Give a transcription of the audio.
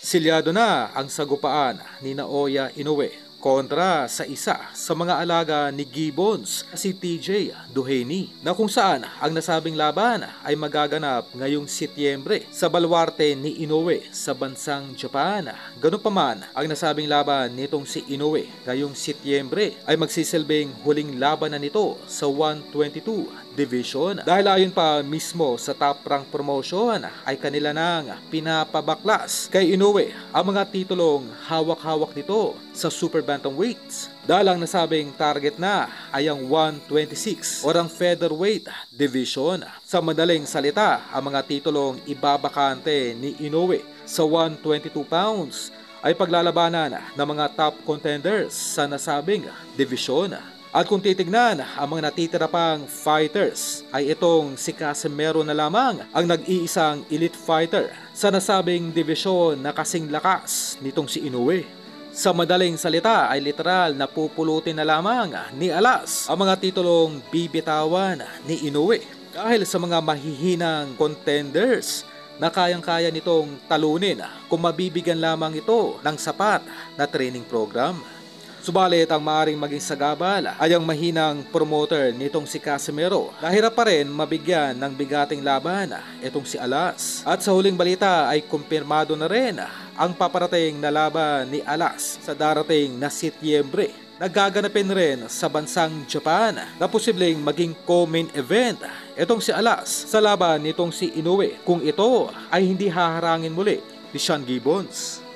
Silyado na ang sagupaan ni Naoya Inoue kontra sa isa sa mga alaga ni Gibbons, si TJ Duhaney, na kung saan ang nasabing laban ay magaganap ngayong Setyembre sa baluarte ni Inoue sa bansang Japan. Ganun pa man, ang nasabing laban nitong si Inoue ngayong Setyembre ay magsisilbing huling laban na nito sa 122 division dahil ayon pa mismo sa top rank promotion ay kanila nang pinapabaklas kay Inoue ang mga titulong hawak-hawak nito sa super bantamweights dahil ang nasabing target na ay ang 126 o ang featherweight division. Sa madaling salita, ang mga titulong ibabakante ni Inoue sa 122 pounds ay paglalabanan ng mga top contenders sa nasabing division. At kung titignan, ang mga natitira pang fighters ay itong si Casimero na lamang ang nag-iisang elite fighter sa nasabing division na kasing lakas nitong si Inoue. Sa madaling salita ay literal na pupulutin na lamang ni Alas ang mga titulong bibitawan ni Inoue dahil sa mga mahihinang contenders na kayang-kaya nitong talunin kung mabibigyan lamang ito ng sapat na training program. Subalit ang maaaring maging sagabal ay ang mahinang promoter nitong si Casimero na hirap pa rin mabigyan ng bigating laban itong si Alas. At sa huling balita ay kumpirmado na rin ang paparating na laban ni Alas sa darating na Setyembre. Nagaganapin rin sa bansang Japan na posibleng maging co-main event itong si Alas sa laban nitong si Inoue kung ito ay hindi haharangin muli ni Sean Gibbons.